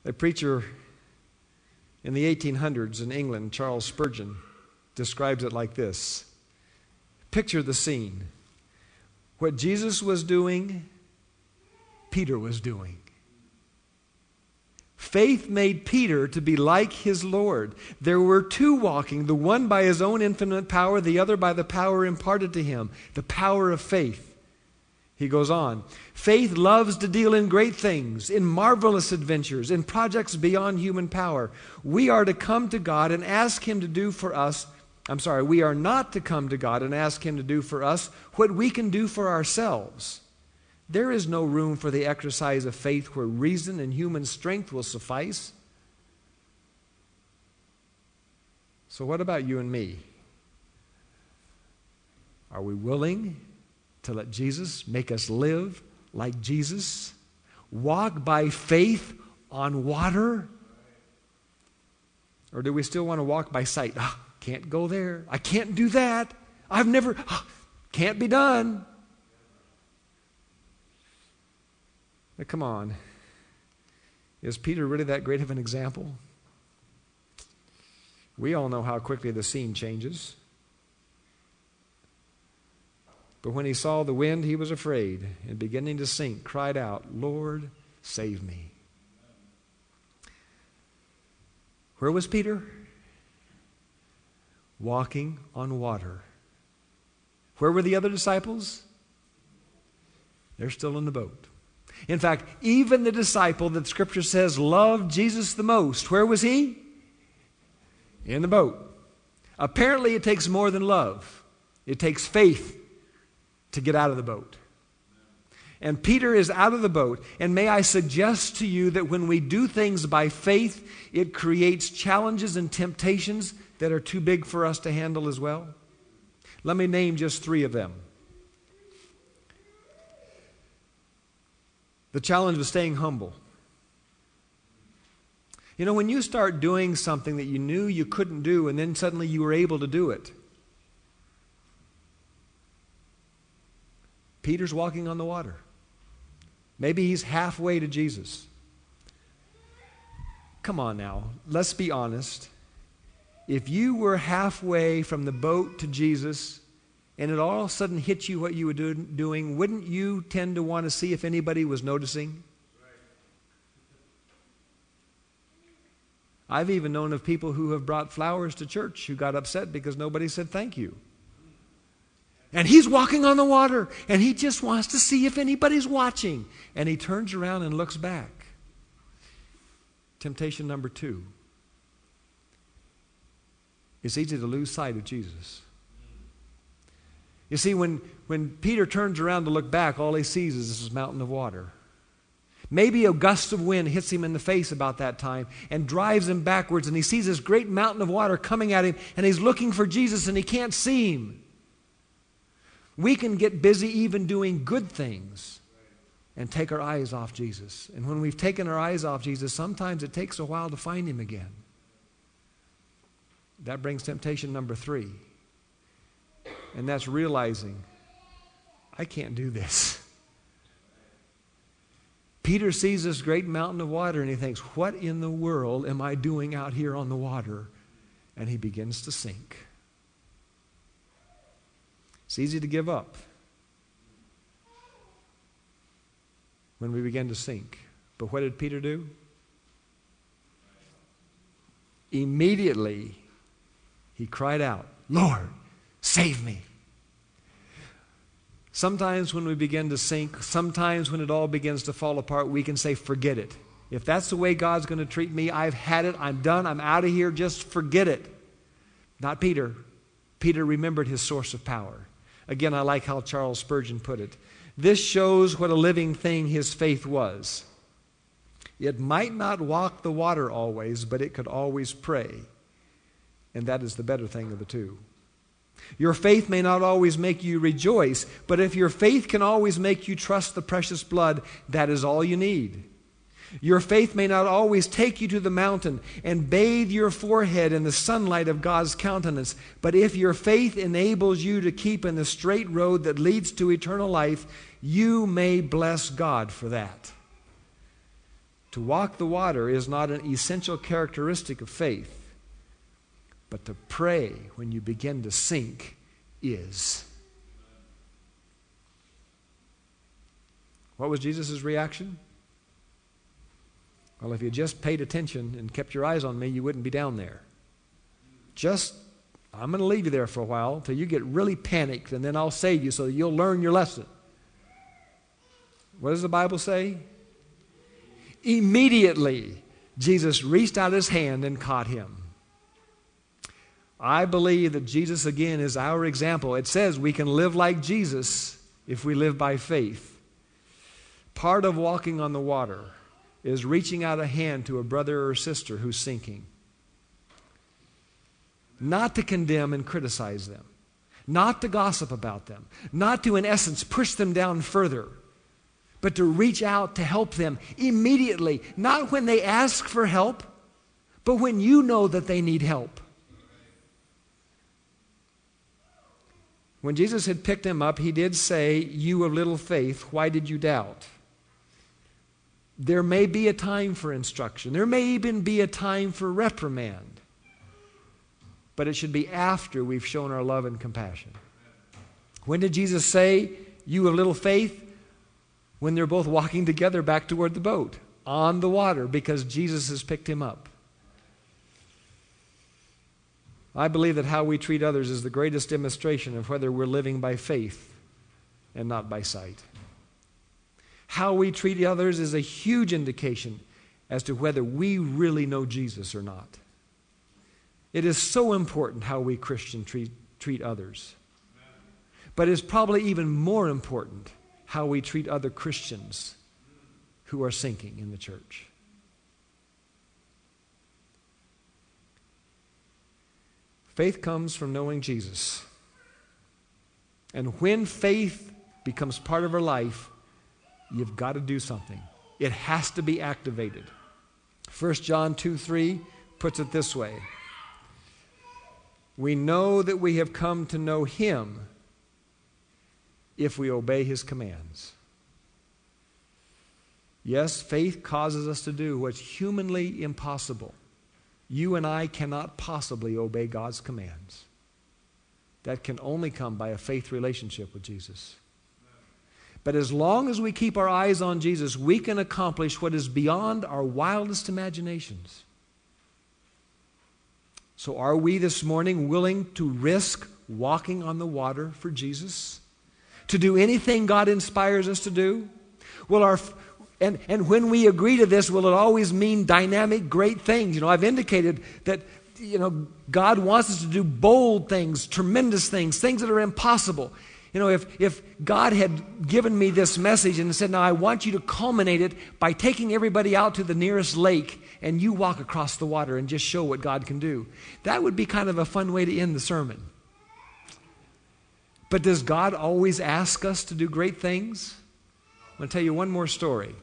A preacher in the 1800s in England, Charles Spurgeon, describes it like this. Picture the scene. What Jesus was doing, Peter was doing. Faith made Peter to be like his Lord. There were two walking, the one by his own infinite power, the other by the power imparted to him, the power of faith. He goes on, faith loves to deal in great things, in marvelous adventures, in projects beyond human power. We are to come to God and ask Him to do for us, we are not to come to God and ask Him to do for us what we can do for ourselves. There is no room for the exercise of faith where reason and human strength will suffice. So what about you and me? Are we willing to let Jesus make us live like Jesus? Walk by faith on water? Or do we still want to walk by sight? Oh, can't go there. I can't do that. Can't be done. Now, come on. Is Peter really that great of an example? We all know how quickly the scene changes. But when he saw the wind, he was afraid, and beginning to sink, cried out, Lord, save me. Where was Peter? Walking on water. Where were the other disciples? They're still in the boat. In fact, even the disciple that Scripture says loved Jesus the most, where was he? In the boat. Apparently it takes more than love. It takes faith to get out of the boat. And Peter is out of the boat. And may I suggest to you that when we do things by faith, it creates challenges and temptations that are too big for us to handle as well. Let me name just three of them. The challenge of staying humble. You know, when you start doing something that you knew you couldn't do and then suddenly you were able to do it. Peter's walking on the water. Maybe he's halfway to Jesus. Come on now, let's be honest. If you were halfway from the boat to Jesus and it all of a sudden hit you what you were doing, wouldn't you tend to want to see if anybody was noticing? I've even known of people who have brought flowers to church who got upset because nobody said thank you. And he's walking on the water, and he just wants to see if anybody's watching. And he turns around and looks back. Temptation number 2. It's easy to lose sight of Jesus. You see, when Peter turns around to look back, all he sees is this mountain of water. Maybe a gust of wind hits him in the face about that time and drives him backwards, and he sees this great mountain of water coming at him, and he's looking for Jesus, and he can't see him. We can get busy even doing good things and take our eyes off Jesus. And when we've taken our eyes off Jesus, sometimes it takes a while to find Him again. That brings temptation number 3. And that's realizing, I can't do this. Peter sees this great mountain of water and he thinks, what in the world am I doing out here on the water? And he begins to sink. It's easy to give up when we begin to sink. But what did Peter do? Immediately, he cried out, Lord, save me. Sometimes when we begin to sink, sometimes when it all begins to fall apart, we can say, forget it. If that's the way God's going to treat me, I've had it, I'm done, I'm out of here, just forget it. Not Peter. Peter remembered his source of power. Again, I like how Charles Spurgeon put it. This shows what a living thing his faith was. It might not walk the water always, but it could always pray. And that is the better thing of the two. Your faith may not always make you rejoice, but if your faith can always make you trust the precious blood, that is all you need. Your faith may not always take you to the mountain and bathe your forehead in the sunlight of God's countenance, but if your faith enables you to keep in the straight road that leads to eternal life, you may bless God for that. To walk the water is not an essential characteristic of faith, but to pray when you begin to sink is. What was Jesus' reaction? Well, if you just paid attention and kept your eyes on me, you wouldn't be down there. I'm going to leave you there for a while till you get really panicked, and then I'll save you so that you'll learn your lesson. What does the Bible say? Immediately, Jesus reached out his hand and caught him. I believe that Jesus, again, is our example. It says we can live like Jesus if we live by faith. Part of walking on the water is reaching out a hand to a brother or sister who's sinking. Not to condemn and criticize them. Not to gossip about them. Not to, in essence, push them down further. But to reach out to help them immediately. Not when they ask for help, but when you know that they need help. When Jesus had picked him up, he did say, "You of little faith, why did you doubt?" There may be a time for instruction. There may even be a time for reprimand. But it should be after we've shown our love and compassion. When did Jesus say, "You of little faith"? When they're both walking together back toward the boat, on the water, because Jesus has picked him up. I believe that how we treat others is the greatest demonstration of whether we're living by faith and not by sight. How we treat others is a huge indication as to whether we really know Jesus or not. It is so important how we Christians treat others. But it's probably even more important how we treat other Christians who are sinking in the church. Faith comes from knowing Jesus. And when faith becomes part of our life, you've got to do something. It has to be activated. 1 John 2:3 puts it this way. We know that we have come to know him if we obey his commands. Yes, faith causes us to do what's humanly impossible. You and I cannot possibly obey God's commands. That can only come by a faith relationship with Jesus. But as long as we keep our eyes on Jesus, we can accomplish what is beyond our wildest imaginations. So are we this morning willing to risk walking on the water for Jesus? To do anything God inspires us to do? And when we agree to this, will it always mean dynamic, great things? I've indicated that, God wants us to do bold things, tremendous things that are impossible. If God had given me this message and said, now I want you to culminate it by taking everybody out to the nearest lake and you walk across the water and just show what God can do, that would be kind of a fun way to end the sermon. But does God always ask us to do great things? I'm going to tell you one more story.